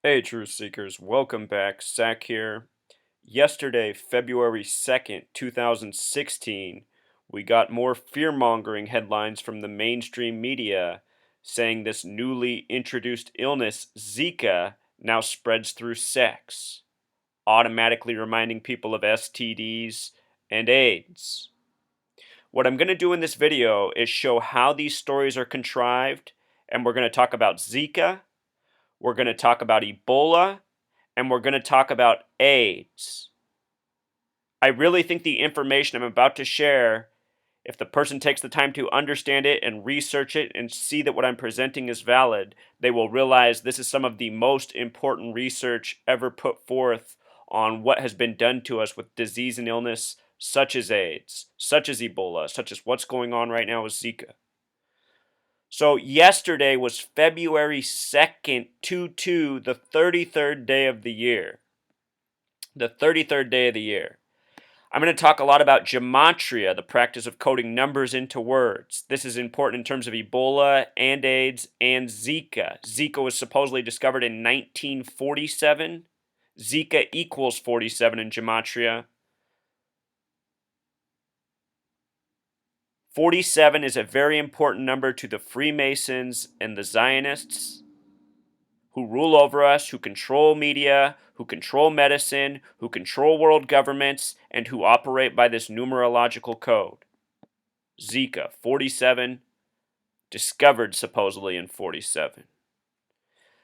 Hey, Truth Seekers, welcome back. Zach here. Yesterday, February 2nd, 2016, we got more fear-mongering headlines from the mainstream media saying this newly introduced illness, Zika, now spreads through sex, automatically reminding people of STDs and AIDS. What I'm going to do in this video is show how these stories are contrived, and we're going to talk about Zika, we're going to talk about Ebola, and we're going to talk about AIDS. I really think the information I'm about to share, if the person takes the time to understand it and research it and see that what I'm presenting is valid, they will realize this is some of the most important research ever put forth on what has been done to us with disease and illness such as AIDS, such as Ebola, such as what's going on right now with Zika. So yesterday was February 2nd, the 33rd day of the year. The 33rd day of the year. I'm going to talk a lot about gematria, the practice of coding numbers into words. This is important in terms of Ebola and AIDS and Zika. Zika was supposedly discovered in 1947. Zika equals 47 in gematria. 47 is a very important number to the Freemasons and the Zionists who rule over us, who control media, who control medicine, who control world governments, and who operate by this numerological code. Zika, 47, discovered supposedly in 47.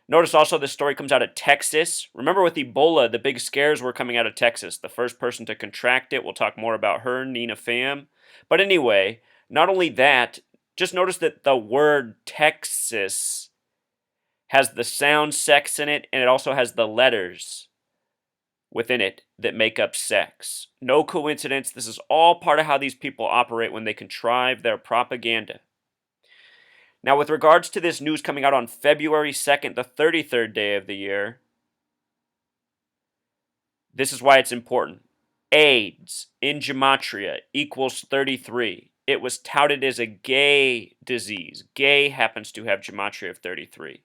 Notice also this story comes out of Texas. Remember with Ebola, the big scares were coming out of Texas. The first person to contract it, we'll talk more about her, Nina Pham. But anyway, not only that, just notice that the word Texas has the sound sex in it, and it also has the letters within it that make up sex. No coincidence. This is all part of how these people operate when they contrive their propaganda. Now, with regards to this news coming out on February 2nd, the 33rd day of the year, this is why it's important. AIDS in gematria equals 33. It was touted as a gay disease. Gay happens to have gematria of 33.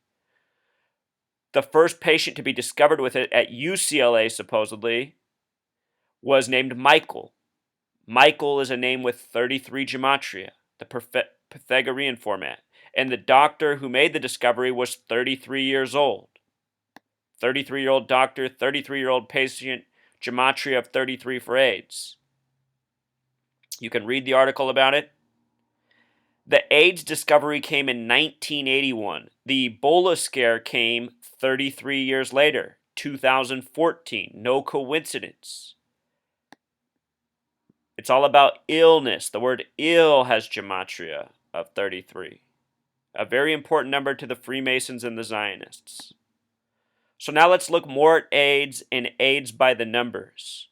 The first patient to be discovered with it at UCLA, supposedly, was named Michael. Michael is a name with 33 gematria, the Pythagorean format. And the doctor who made the discovery was 33 years old. 33-year-old doctor, 33-year-old patient, gematria of 33 for AIDS. You can read the article about it. The AIDS discovery came in 1981. The Ebola scare came 33 years later, 2014. No coincidence. It's all about illness. The word ill has gematria of 33. A very important number to the Freemasons and the Zionists. So now let's look more at AIDS and AIDS by the numbers.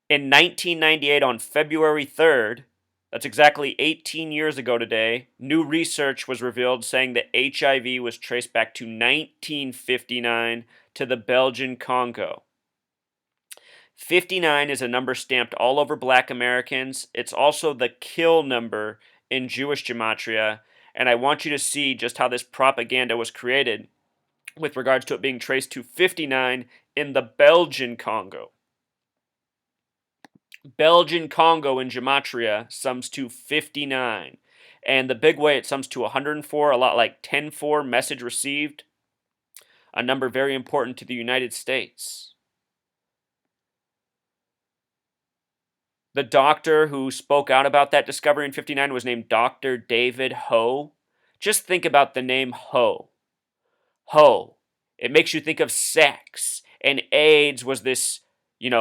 In 1998, on February 3rd, that's exactly 18 years ago today, new research was revealed saying that HIV was traced back to 1959 to the Belgian Congo. 59 is a number stamped all over black Americans. It's also the kill number in Jewish gematria, and I want you to see just how this propaganda was created with regards to it being traced to 59 in the Belgian Congo. Belgian Congo in gematria sums to 59. And the big way it sums to 104, a lot like 10-4 message received, a number very important to the United States. The doctor who spoke out about that discovery in 59 was named Dr. David Ho. Just think about the name Ho. Ho. It makes you think of sex. And AIDS was this,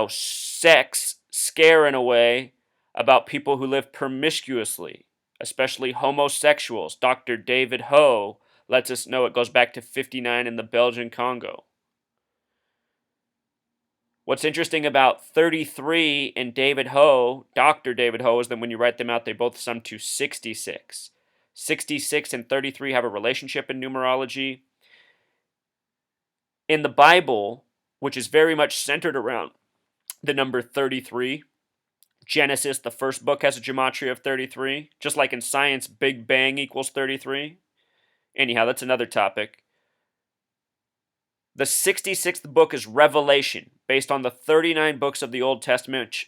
sex scare in a way about people who live promiscuously, especially homosexuals. Dr. David Ho lets us know it goes back to 59 in the Belgian Congo. What's interesting about 33 and David Ho, Dr. David Ho, is that when you write them out, they both sum to 66. 66 and 33 have a relationship in numerology. In the Bible, which is very much centered around the number 33, Genesis, the first book, has a gematria of 33. Just like in science, Big Bang equals 33. Anyhow, that's another topic. The 66th book is Revelation, based on the 39 books of the Old Testament,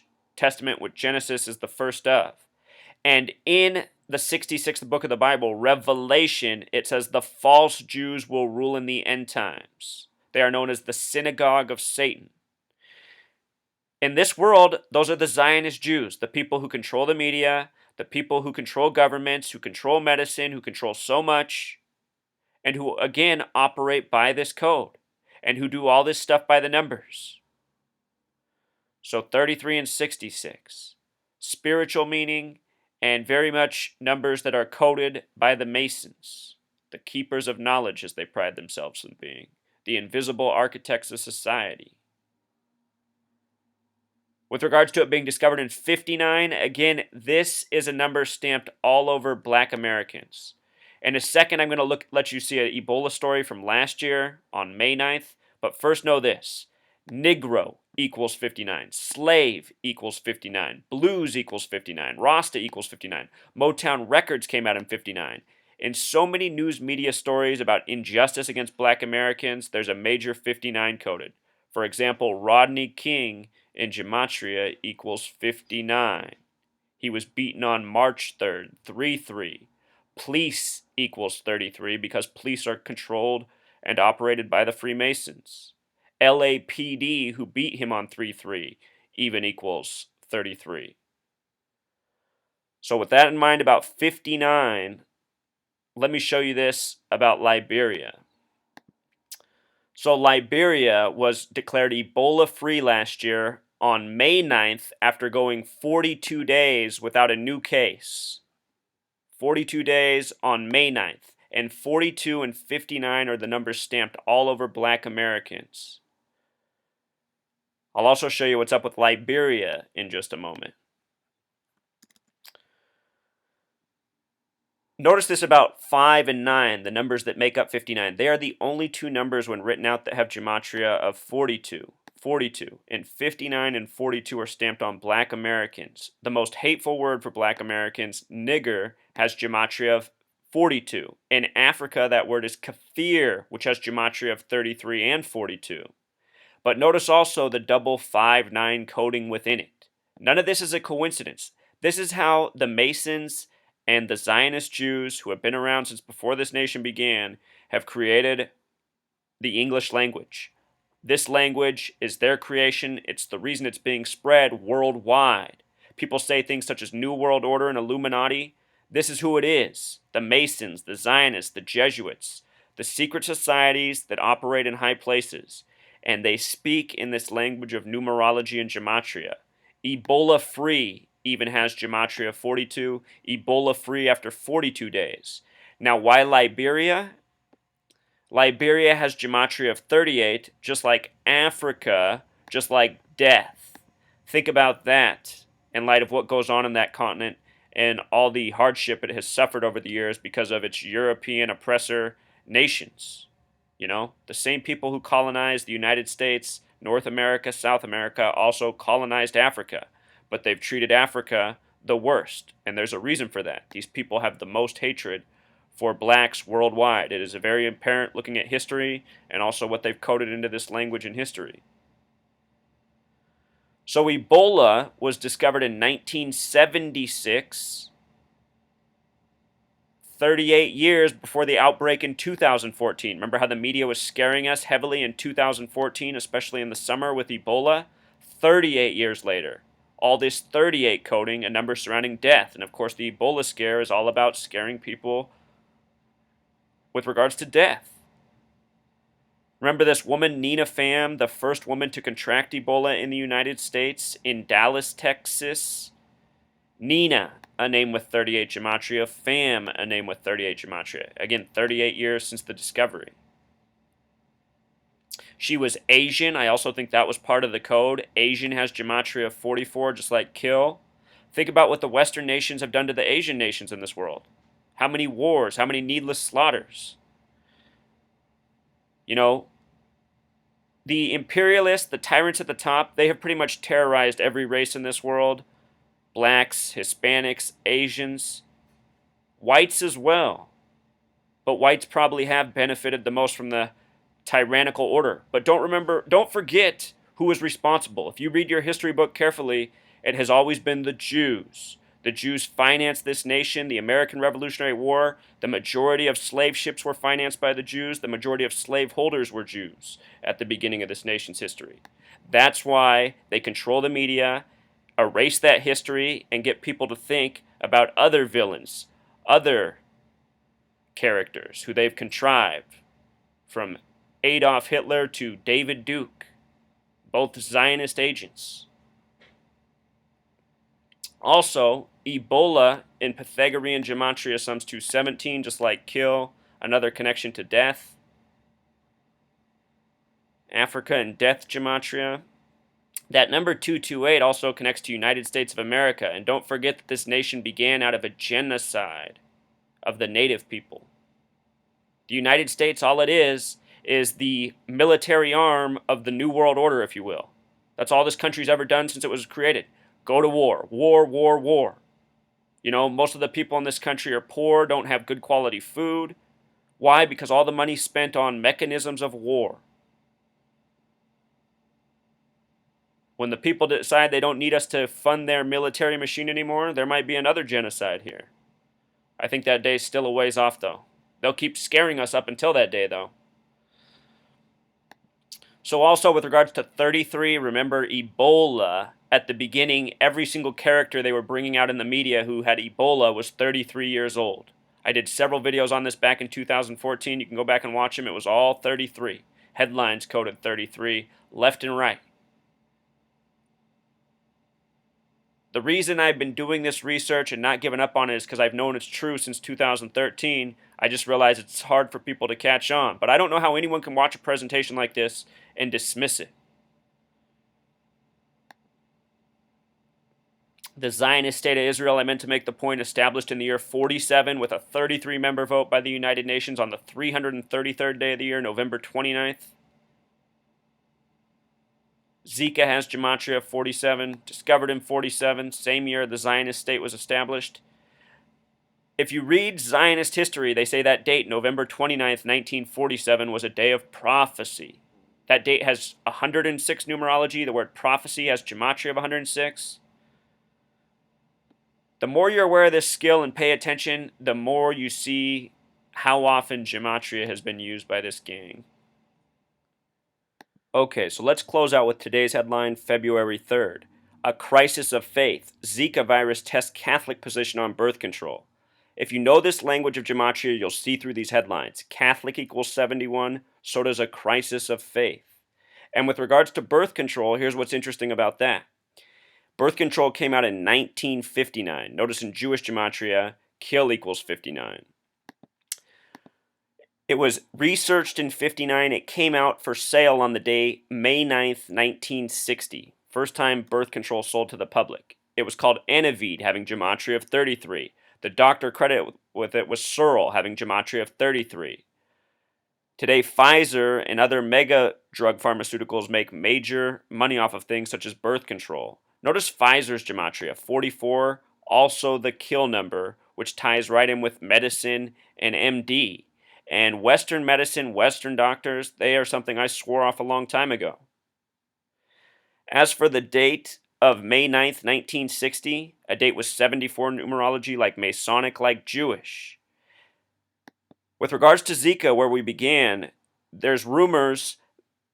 which Genesis is the first of. And in the 66th book of the Bible, Revelation, it says the false Jews will rule in the end times. They are known as the synagogue of Satan. In this world, those are the Zionist Jews, the people who control the media, the people who control governments, who control medicine, who control so much, and who, again, operate by this code, and who do all this stuff by the numbers. So 33 and 66. Spiritual meaning, and very much numbers that are coded by the Masons, the keepers of knowledge as they pride themselves in being, the invisible architects of society. With regards to it being discovered in 59, again, this is a number stamped all over Black Americans. In a second, I'm going to let you see an Ebola story from last year on May 9th, but first know this. Negro equals 59. Slave equals 59. Blues equals 59. Rasta equals 59. Motown Records came out in 59. In so many news media stories about injustice against Black Americans, there's a major 59 coded. For example, Rodney King in Gematria equals 59. He was beaten on March 3rd, 3-3. Police equals 33 because police are controlled and operated by the Freemasons. LAPD, who beat him on 3-3, even equals 33. So with that in mind about 59, let me show you this about Liberia. So Liberia was declared Ebola free last year on May 9th after going 42 days without a new case. 42 days on May 9th. And 42 and 59 are the numbers stamped all over Black Americans. I'll also show you what's up with Liberia in just a moment. Notice this about 5 and 9, the numbers that make up 59. They are the only two numbers when written out that have gematria of 42. 42. And 59 and 42 are stamped on Black Americans. The most hateful word for Black Americans, nigger, has gematria of 42. In Africa, that word is kafir, which has gematria of 33 and 42. But notice also the double 5-9 coding within it. None of this is a coincidence. This is how the Masons and the Zionist Jews, who have been around since before this nation began, have created the English language. This language is their creation. It's the reason it's being spread worldwide. People say things such as New World Order and Illuminati. This is who it is. The Masons, the Zionists, the Jesuits, the secret societies that operate in high places. And they speak in this language of numerology and gematria. Ebola free even has gematria of 42. Ebola free after 42 days. Now, why Liberia? Liberia has gematria of 38, just like Africa, just like death. Think about that in light of what goes on in that continent and all the hardship it has suffered over the years because of its European oppressor nations. You know, the same people who colonized the United States, North America, South America, also colonized Africa. But they've treated Africa the worst, and there's a reason for that. These people have the most hatred for blacks worldwide. It is very apparent looking at history and also what they've coded into this language in history. So Ebola was discovered in 1976, 38 years before the outbreak in 2014. Remember how the media was scaring us heavily in 2014, especially in the summer with Ebola? 38 years later. All this 38 coding, a number surrounding death. And of course the Ebola scare is all about scaring people with regards to death. Remember this woman, Nina Pham, the first woman to contract Ebola in the United States in Dallas, Texas? Nina, a name with 38 gematria. Pham, a name with 38 gematria. Again, 38 years since the discovery. She was Asian. I also think that was part of the code. Asian has gematria of 44, just like kill. Think about what the Western nations have done to the Asian nations in this world. How many wars, how many needless slaughters. You know, the imperialists, the tyrants at the top, they have pretty much terrorized every race in this world. Blacks, Hispanics, Asians, whites as well. But whites probably have benefited the most from the tyrannical order. But don't forget who was responsible. If you read your history book carefully, it has always been the Jews. The Jews financed this nation, the American Revolutionary War. The majority of slave ships were financed by the Jews. The majority of slave holders were Jews at the beginning of this nation's history. That's why they control the media, erase that history, and get people to think about other villains, other characters who they've contrived, from Adolf Hitler to David Duke, both Zionist agents. Also, Ebola in Pythagorean gematria sums to 17, just like kill, another connection to death. Africa in death gematria. That number 228 also connects to United States of America, and don't forget that this nation began out of a genocide of the native people. The United States, all it is the military arm of the New World Order, if you will. That's all this country's ever done since it was created. Go to war. War, war, war. You know, most of the people in this country are poor, don't have good quality food. Why? Because all the money's spent on mechanisms of war. When the people decide they don't need us to fund their military machine anymore, there might be another genocide here. I think that day's still a ways off, though. They'll keep scaring us up until that day, though. So also with regards to 33, remember Ebola. At the beginning, every single character they were bringing out in the media who had Ebola was 33 years old. I did several videos on this back in 2014. You can go back and watch them. It was all 33. Headlines coded 33, left and right. The reason I've been doing this research and not giving up on it is because I've known it's true since 2013. I just realize it's hard for people to catch on. But I don't know how anyone can watch a presentation like this and dismiss it. The Zionist State of Israel, I meant to make the point, established in the year 47 with a 33-member vote by the United Nations on the 333rd day of the year, November 29th. Zika has gematria of 47, discovered in 47, same year the Zionist state was established. If you read Zionist history, they say that date, November 29th, 1947, was a day of prophecy. That date has 106 numerology. The word prophecy has gematria of 106. The more you're aware of this skill and pay attention, the more you see how often gematria has been used by this gang. Okay, so let's close out with today's headline, February 3rd. A crisis of faith. Zika virus tests Catholic position on birth control. If you know this language of gematria, you'll see through these headlines. Catholic equals 71, so does a crisis of faith. And with regards to birth control, here's what's interesting about that. Birth control came out in 1959. Notice in Jewish gematria, kill equals 59. It was researched in 59. It came out for sale on the day May 9th, 1960. First time birth control sold to the public. It was called Anavid, having gematria of 33. The doctor credited with it was Searle, having gematria of 33. Today, Pfizer and other mega drug pharmaceuticals make major money off of things such as birth control. Notice Pfizer's gematria, 44, also the kill number, which ties right in with medicine and MD. And Western medicine, Western doctors, they are something I swore off a long time ago. As for the date of May 9th, 1960, a date with 74 numerology like Masonic, like Jewish. With regards to Zika, where we began, there's rumors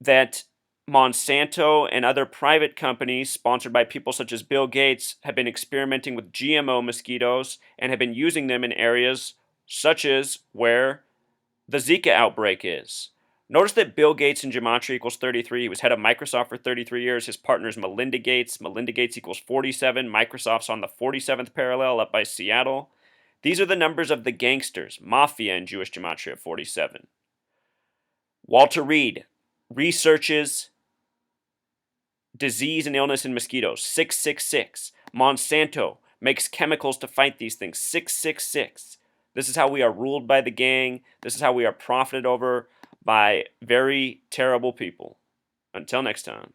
that Monsanto and other private companies sponsored by people such as Bill Gates have been experimenting with GMO mosquitoes and have been using them in areas such as where the Zika outbreak is. Notice that Bill Gates in gematria equals 33. He was head of Microsoft for 33 years. His partner is Melinda Gates. Melinda Gates equals 47. Microsoft's on the 47th parallel up by Seattle. These are the numbers of the gangsters, mafia in Jewish gematria, 47. Walter Reed researches disease and illness in mosquitoes, 666. Monsanto makes chemicals to fight these things, 666. This is how we are ruled by the gang. This is how we are profited over by very terrible people. Until next time.